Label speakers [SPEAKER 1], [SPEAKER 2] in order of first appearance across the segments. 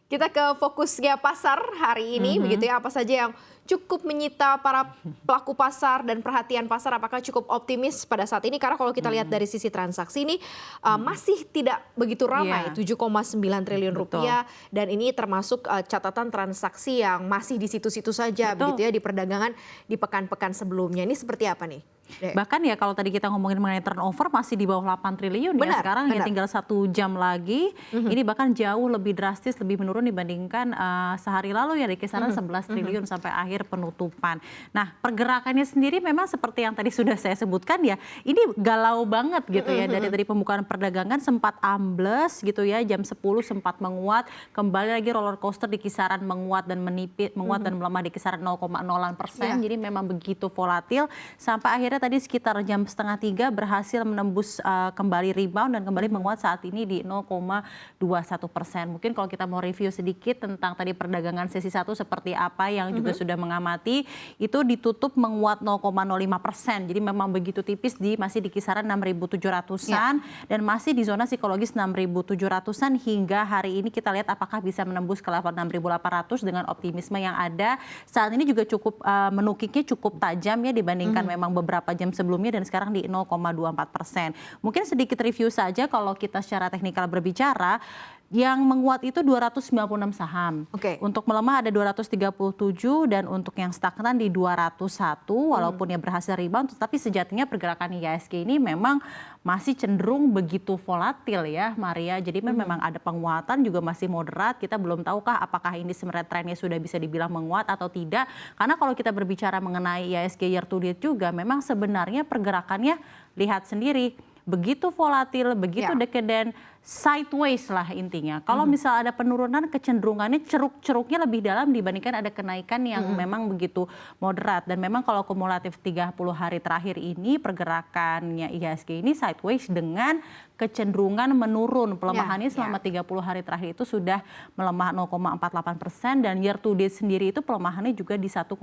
[SPEAKER 1] Kita ke fokusnya pasar hari ini, begitu ya. Apa saja yang cukup menyita para pelaku pasar dan perhatian pasar? Apakah cukup optimis pada saat ini? Karena kalau kita lihat dari sisi transaksi ini masih tidak begitu ramai, 7,9 triliun rupiah. Dan ini termasuk catatan transaksi yang masih di situ-situ saja, begitu ya, di perdagangan di pekan-pekan sebelumnya. Ini seperti apa nih?
[SPEAKER 2] Bahkan ya kalau tadi kita ngomongin mengenai turnover masih di bawah 8 triliun ya, sekarang ya tinggal 1 jam lagi. Ini bahkan jauh lebih drastis, lebih menurun dibandingkan sehari lalu ya, di kisaran 11 triliun sampai akhir penutupan. Nah, pergerakannya sendiri memang seperti yang tadi sudah saya sebutkan ya, ini galau banget gitu ya. Dari pembukaan perdagangan sempat ambles gitu ya, jam 10 sempat menguat, kembali lagi roller coaster di kisaran menguat dan menipis, menguat dan melemah di kisaran 0,06%. Jadi memang begitu volatil sampai akhirnya tadi sekitar jam 2:30 berhasil menembus kembali rebound dan kembali menguat saat ini di 0,21%. Mungkin kalau kita mau review sedikit tentang tadi perdagangan sesi 1 seperti apa yang juga sudah mengamati, itu ditutup menguat 0,05%. Jadi memang begitu tipis, masih di kisaran 6.700-an dan masih di zona psikologis 6.700-an hingga hari ini kita lihat apakah bisa menembus ke level 6.800 dengan optimisme yang ada. Saat ini juga cukup menukiknya cukup tajam ya dibandingkan memang beberapa jam sebelumnya dan sekarang di 0,24%. Mungkin sedikit review saja kalau kita secara teknikal berbicara, yang menguat itu 296 saham. Untuk melemah ada 237 dan untuk yang stagnan di 201 walaupun ya berhasil rebound, tetapi sejatinya pergerakan IHSG ini memang masih cenderung begitu volatil ya Maria. Jadi memang ada penguatan juga masih moderat. Kita belum tahukah apakah ini sebenarnya trennya sudah bisa dibilang menguat atau tidak. Karena kalau kita berbicara mengenai IHSG year to date juga memang sebenarnya pergerakannya lihat sendiri. Begitu volatil, begitu decadent, sideways lah intinya. Kalau misal ada penurunan, kecenderungannya ceruk-ceruknya lebih dalam dibandingkan ada kenaikan yang memang begitu moderat. Dan memang kalau kumulatif 30 hari terakhir ini pergerakannya IHSG ini sideways dengan kecenderungan menurun. Pelemahannya selama 30 hari terakhir itu sudah melemah 0,48% dan year to date sendiri itu pelemahannya juga di 1,3%.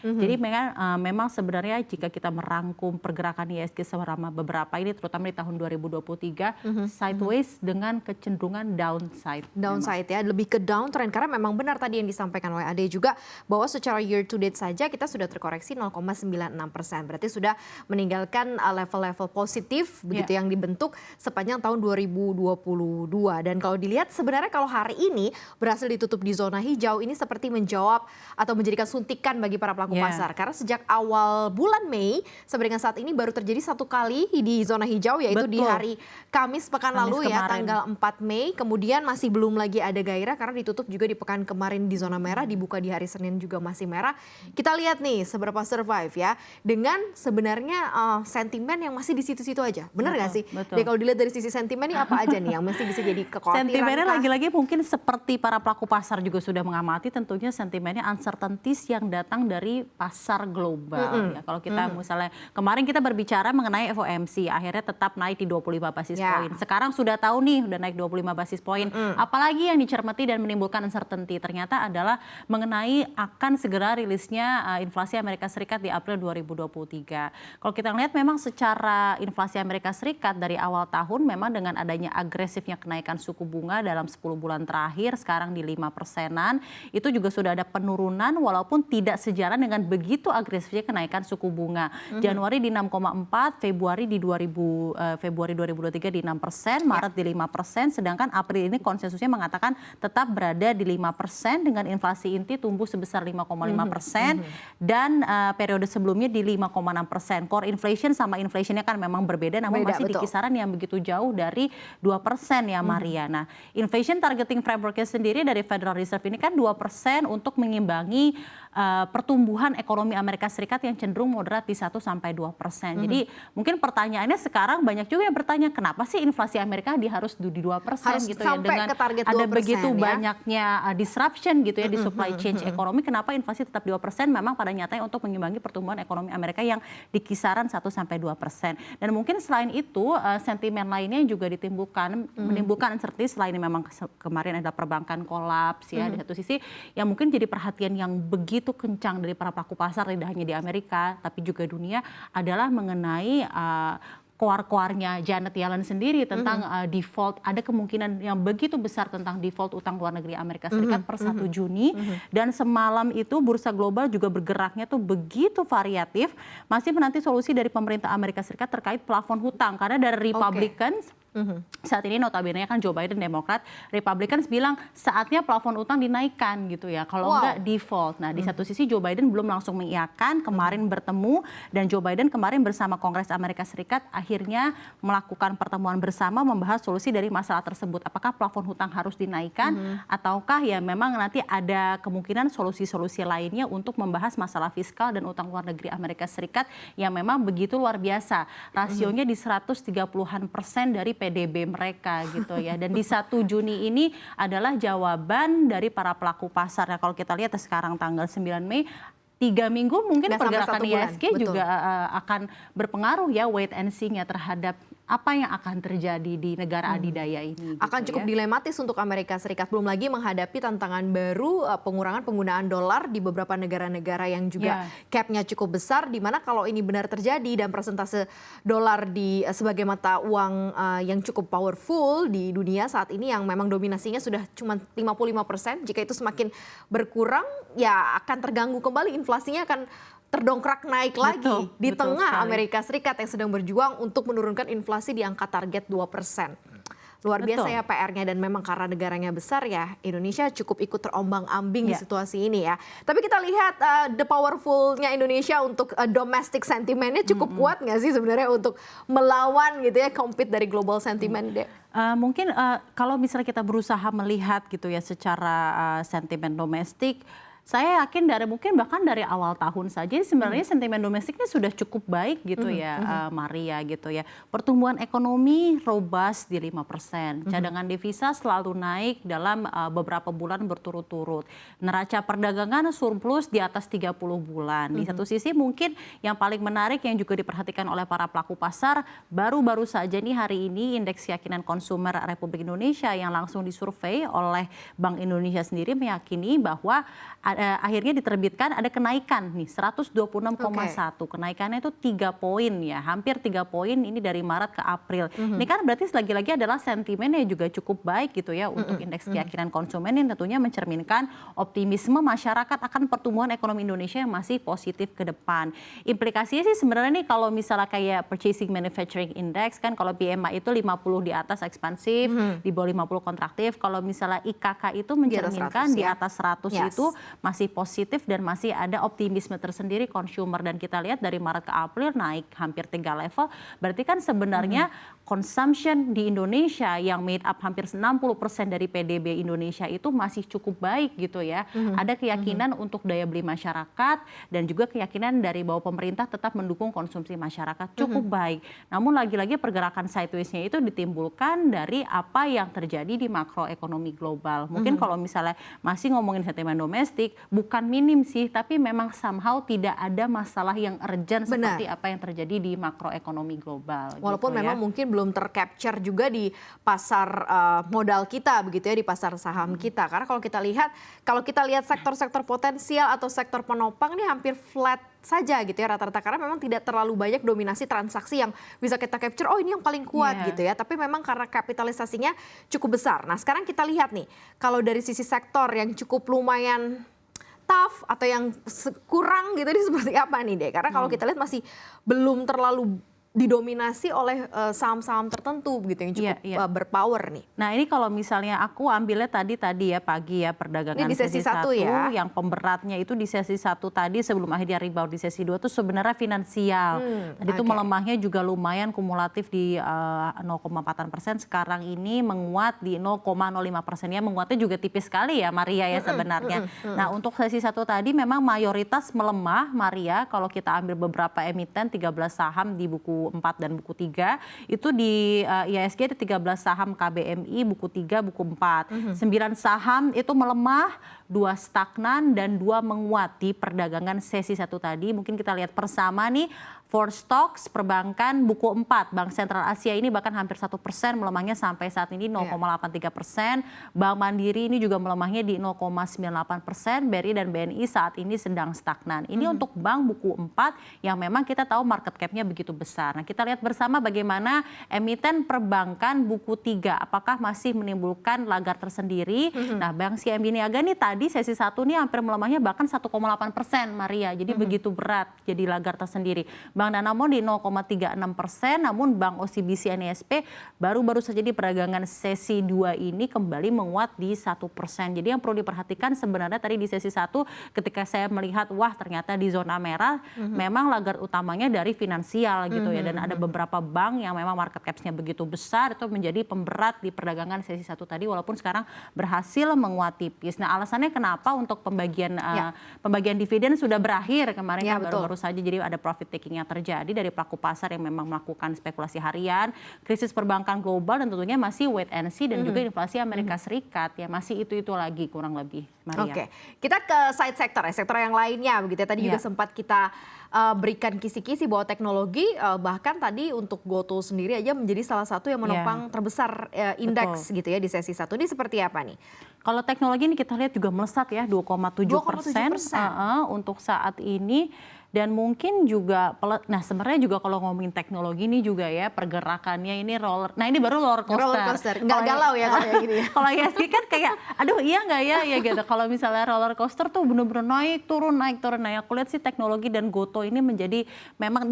[SPEAKER 2] Jadi memang sebenarnya jika kita merangkum pergerakan IHSG selama beberapa ini terutama di tahun 2023 sideways dengan kecenderungan downside.
[SPEAKER 1] Downside ya, lebih ke downtrend karena memang benar tadi yang disampaikan oleh Ade juga bahwa secara year to date saja kita sudah terkoreksi 0,96%. Berarti sudah meninggalkan level-level positif begitu yang dibentuk sepanjang tahun 2022. Dan kalau dilihat sebenarnya kalau hari ini berhasil ditutup di zona hijau, ini seperti menjawab atau menjadikan suntikan bagi para pelaku pasar. Karena sejak awal bulan Mei sampai dengan saat ini baru terjadi 1 kali di zona hijau, yaitu di hari Kamis pekan lalu ya, tanggal 4 Mei. Kemudian masih belum lagi ada gairah karena ditutup juga di pekan kemarin di zona merah, dibuka di hari Senin juga masih merah. Kita lihat nih seberapa survive ya, dengan sebenarnya sentimen yang masih di situ-situ aja. Benar nggak sih? Jadi kalau dilihat dari sisi sentimen ini apa aja nih yang masih bisa jadi kekhawatiran?
[SPEAKER 2] Sentimennya lagi-lagi mungkin seperti para pelaku pasar juga sudah mengamati, tentunya sentimennya uncertainties yang datang dari pasar global. Ya, kalau kita misalnya kemarin kita berbicara mengenai FOMC, akhirnya tetap naik di 25 basis poin. Sekarang sudah tahu nih udah naik 25 basis poin. Apalagi yang dicermati dan menimbulkan uncertainty ternyata adalah mengenai akan segera rilisnya inflasi Amerika Serikat di April 2023. Kalau kita lihat memang secara inflasi Amerika Serikat dari awal tahun memang dengan adanya agresifnya kenaikan suku bunga dalam 10 bulan terakhir sekarang di 5%-an, itu juga sudah ada penurunan walaupun tidak sejalan dengan begitu agresifnya kenaikan suku bunga. Januari di 6,4, Februari di 2023 di 6%, Maret di 5%, sedangkan April ini konsensusnya mengatakan tetap berada di 5% dengan inflasi inti tumbuh sebesar 5,5% dan periode sebelumnya di 5,6%. Core inflation sama inflationnya kan memang berbeda, namun masih di kisaran yang begitu jauh dari 2% ya Maria. Nah, inflation targeting frameworknya sendiri dari Federal Reserve ini kan 2% untuk mengimbangi pertumbuhan ekonomi Amerika Serikat yang cenderung moderat di 1-2%. Jadi mungkin pertanyaannya sekarang banyak juga yang bertanya kenapa sih inflasi Amerika harus di 2% gitu ya, dengan ada begitu banyaknya disruption gitu ya di supply chain ekonomi, kenapa inflasi tetap 2%? Memang pada nyatanya untuk mengimbangi pertumbuhan ekonomi Amerika yang di kisaran 1-2%. Dan mungkin selain itu sentimen lainnya yang juga menimbulkan uncertainty selain memang kemarin ada perbankan kolaps ya di satu sisi, yang mungkin jadi perhatian yang begitu kencang dari para pelaku pasar tidak hanya di Amerika tapi juga dunia adalah mengenai koar-koarnya Janet Yellen sendiri tentang default, ada kemungkinan yang begitu besar tentang default utang luar negeri Amerika Serikat per 1 Juni. Dan semalam itu bursa global juga bergeraknya tuh begitu variatif, masih menanti solusi dari pemerintah Amerika Serikat terkait plafon hutang. Karena dari Republicans, saat ini notabene kan Joe Biden Demokrat, Republicans bilang saatnya plafon utang dinaikkan gitu ya, kalau enggak default. Nah di satu sisi Joe Biden belum langsung mengiyakan, kemarin bertemu dan Joe Biden kemarin bersama Kongres Amerika Serikat akhirnya melakukan pertemuan bersama membahas solusi dari masalah tersebut. Apakah plafon hutang harus dinaikkan ataukah ya memang nanti ada kemungkinan solusi-solusi lainnya untuk membahas masalah fiskal dan utang luar negeri Amerika Serikat yang memang begitu luar biasa. Rasionya di 130-an% dari PDB mereka gitu ya. Dan di 1 Juni ini adalah jawaban dari para pelaku pasar. Nah, kalau kita lihat sekarang tanggal 9 Mei, 3 minggu mungkin pergerakan IHSG juga akan berpengaruh ya, wait and see-nya terhadap apa yang akan terjadi di negara adidaya ini.
[SPEAKER 1] Akan cukup dilematis untuk Amerika Serikat, belum lagi menghadapi tantangan baru, pengurangan penggunaan dolar di beberapa negara-negara yang juga cap-nya cukup besar, di mana kalau ini benar terjadi dan persentase dolar sebagai mata uang yang cukup powerful di dunia saat ini yang memang dominasinya sudah cuma 55%, jika itu semakin berkurang ya akan terganggu kembali, inflasinya akan terdongkrak naik lagi di tengah Amerika Serikat yang sedang berjuang untuk menurunkan inflasi di angka target 2%. Luar biasa ya PR-nya, dan memang karena negaranya besar ya, Indonesia cukup ikut terombang-ambing di situasi ini ya. Tapi kita lihat the powerful-nya Indonesia untuk domestic sentimennya cukup kuat nggak sih sebenarnya untuk melawan gitu ya, compete dari global sentiment deh?
[SPEAKER 2] Mungkin kalau misalnya kita berusaha melihat gitu ya secara sentimen domestik, saya yakin mungkin bahkan dari awal tahun saja sebenarnya sentimen domestiknya sudah cukup baik gitu ya, Maria gitu ya. Pertumbuhan ekonomi robust di 5%, cadangan devisa selalu naik dalam beberapa bulan berturut-turut. Neraca perdagangan surplus di atas 30 bulan. Di satu sisi mungkin yang paling menarik yang juga diperhatikan oleh para pelaku pasar, baru-baru saja nih hari ini indeks keyakinan konsumer Republik Indonesia yang langsung disurvei oleh Bank Indonesia sendiri meyakini bahwa akhirnya diterbitkan ada kenaikan nih 126,1. Kenaikannya itu 3 poin ya, hampir 3 poin ini dari Maret ke April. Ini kan berarti lagi-lagi adalah sentimennya juga cukup baik gitu ya untuk indeks keyakinan konsumen yang tentunya mencerminkan optimisme masyarakat akan pertumbuhan ekonomi Indonesia yang masih positif ke depan. Implikasinya sih sebenarnya nih kalau misalnya kayak Purchasing Manufacturing Index kan, kalau PMI itu 50 di atas ekspansif, di bawah 50 kontraktif. Kalau misalnya IKK itu mencerminkan di atas 100 itu masih positif dan masih ada optimisme tersendiri consumer. Dan kita lihat dari Maret ke April naik hampir 3 level. Berarti kan sebenarnya consumption di Indonesia yang made up hampir 60% dari PDB Indonesia itu masih cukup baik gitu ya. Ada keyakinan untuk daya beli masyarakat dan juga keyakinan dari bahwa pemerintah tetap mendukung konsumsi masyarakat cukup baik. Namun lagi-lagi pergerakan sideways-nya itu ditimbulkan dari apa yang terjadi di makroekonomi global. Mungkin kalau misalnya masih ngomongin sentimen domestik, bukan minim sih, tapi memang somehow tidak ada masalah yang urgent seperti apa yang terjadi di makroekonomi global.
[SPEAKER 1] Walaupun
[SPEAKER 2] gitu
[SPEAKER 1] memang mungkin belum tercapture juga di pasar modal kita begitu ya, di pasar saham kita. Karena kalau kita lihat sektor-sektor potensial atau sektor penopang nih hampir flat saja gitu ya rata-rata, karena memang tidak terlalu banyak dominasi transaksi yang bisa kita capture, oh ini yang paling kuat gitu ya, tapi memang karena kapitalisasinya cukup besar. Nah sekarang kita lihat nih, kalau dari sisi sektor yang cukup lumayan tough atau yang kurang gitu, ini seperti apa nih deh? Karena kalau kita lihat masih belum terlalu didominasi oleh saham-saham tertentu begitu yang cukup berpower nih.
[SPEAKER 2] Nah ini kalau misalnya aku ambilnya tadi ya pagi ya perdagangan
[SPEAKER 1] ini di sesi 1 ya.
[SPEAKER 2] Yang pemberatnya itu di sesi 1 tadi sebelum akhirnya rebound di sesi 2 itu sebenarnya finansial. Tadi itu melemahnya juga lumayan kumulatif di 0,4%, sekarang ini menguat di 0,05%, ya menguatnya juga tipis sekali ya Maria ya sebenarnya. Nah untuk sesi 1 tadi memang mayoritas melemah Maria, kalau kita ambil beberapa emiten 13 saham di buku 4 dan buku 3, itu di IHSG ada 13 saham KBMI, buku 3, buku 4. 9 saham itu melemah, 2 stagnan dan 2 menguat di perdagangan sesi 1 tadi. Mungkin kita lihat bersama nih, For stocks, perbankan, buku 4, Bank Sentral Asia ini bahkan hampir 1%, melemahnya sampai saat ini 0,83%. Bank Mandiri ini juga melemahnya di 0,98%. BRI dan BNI saat ini sedang stagnan. Ini untuk bank buku 4 yang memang kita tahu market cap-nya begitu besar. Nah, kita lihat bersama bagaimana emiten perbankan buku 3, apakah masih menimbulkan lagar tersendiri. Nah, Bank CIMB Niaga nih tadi sesi 1 nih hampir melemahnya bahkan 1,8%, Maria. Jadi begitu berat jadi lagar tersendiri. Bank Danamon di 0,36%, namun Bank OCBC NISP baru-baru saja di perdagangan sesi 2 ini kembali menguat di 1%. Jadi yang perlu diperhatikan sebenarnya tadi di sesi 1 ketika saya melihat wah ternyata di zona merah memang lagar utamanya dari finansial gitu ya, dan ada beberapa bank yang memang market cap-nya begitu besar itu menjadi pemberat di perdagangan sesi 1 tadi walaupun sekarang berhasil menguat tipis. Nah, alasannya kenapa untuk pembagian dividen sudah berakhir kemarin kan baru-baru saja, jadi ada profit taking yang terjadi dari pelaku pasar yang memang melakukan spekulasi harian, krisis perbankan global dan tentunya masih wait and see dan juga inflasi Amerika Serikat ya masih itu lagi kurang lebih, Maria.
[SPEAKER 1] Oke, kita ke side sektor ya, sektor yang lainnya begitu ya. Tadi juga sempat kita berikan kisi-kisi bahwa teknologi bahkan tadi untuk GoTo sendiri aja menjadi salah satu yang menopang terbesar indeks gitu ya di sesi 1. Ini seperti apa nih?
[SPEAKER 2] Kalau teknologi ini kita lihat juga melesat ya 2,7% untuk saat ini. Dan mungkin juga, nah sebenarnya juga kalau ngomongin teknologi ini juga ya pergerakannya ini nah ini baru roller coaster.
[SPEAKER 1] Roller coaster, nggak galau ya kalau kayak gini ya.
[SPEAKER 2] Kalau ISG kan kayak, aduh iya nggak ya gitu. Kalau misalnya roller coaster tuh bener-bener naik turun. Nah aku lihat sih teknologi dan GoTo ini menjadi memang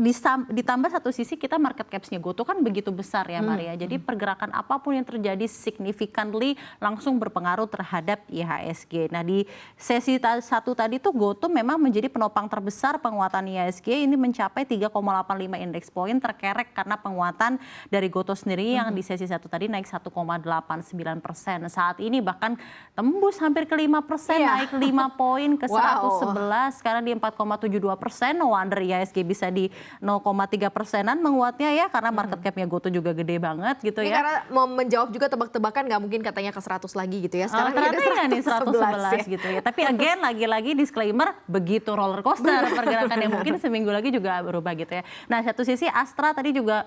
[SPEAKER 2] ditambah satu sisi kita market caps-nya GoTo kan begitu besar ya Maria. Jadi pergerakan apapun yang terjadi significantly langsung berpengaruh terhadap IHSG. Nah di sesi 1 tadi tuh GoTo memang menjadi penopang terbesar penguatan IHSG ini mencapai 3,85 indeks poin terkerek karena penguatan dari GoTo sendiri yang di sesi 1 tadi naik 1,89%. Saat ini bahkan tembus hampir ke 5%, naik 5 poin ke 111, sekarang di 4,72%. No wonder IHSG bisa di 0,3%-an menguatnya ya karena market cap-nya GoTo juga gede banget gitu
[SPEAKER 1] ini
[SPEAKER 2] ya.
[SPEAKER 1] Karena mau menjawab juga tebak-tebakan nggak mungkin katanya ke 100 lagi gitu ya. Sekarang
[SPEAKER 2] ternyata nih 111 gitu ya. Tapi again lagi-lagi disclaimer begitu roller coaster pergerakan yang mungkin seminggu lagi juga berubah gitu ya. Nah satu sisi Astra tadi juga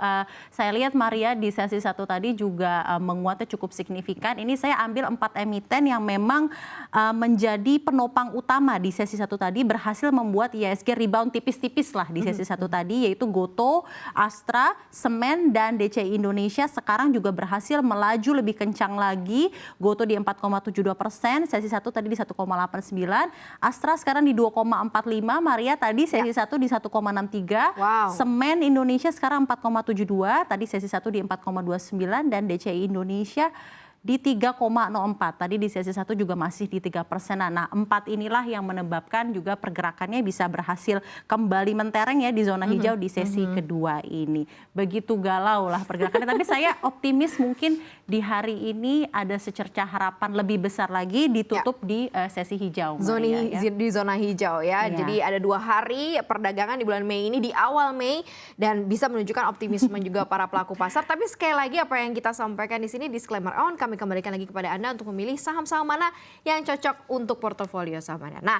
[SPEAKER 2] saya lihat Maria di sesi 1 tadi juga menguatnya cukup signifikan. Ini saya ambil 4 emiten yang memang menjadi penopang utama di sesi 1 tadi berhasil membuat IHSG rebound tipis-tipis lah di sesi 1 tadi, yaitu GoTo, Astra, Semen dan DCI Indonesia sekarang juga berhasil melaju lebih kencang lagi. GoTo di 4,72%, sesi 1 tadi di 1,89%, Astra sekarang di 2,45%, Maria tadi sesi 1 di 1,63, Semen Indonesia sekarang 4,72, tadi sesi 1 di 4,29 dan DCI Indonesia di 3,04. Tadi di sesi 1 juga masih di 3%. Nah, 4 inilah yang menyebabkan juga pergerakannya bisa berhasil kembali mentereng ya di zona hijau di sesi kedua ini. Begitu galau lah pergerakannya. Tapi saya optimis mungkin di hari ini ada secercah harapan lebih besar lagi ditutup di sesi hijau.
[SPEAKER 1] Di zona hijau ya. Jadi ada 2 hari perdagangan di bulan Mei ini, di awal Mei, dan bisa menunjukkan optimisme juga para pelaku pasar. Tapi sekali lagi apa yang kita sampaikan di sini disclaimer on, kami kembalikan lagi kepada Anda untuk memilih saham-saham mana yang cocok untuk portofolio saham Anda. Nah,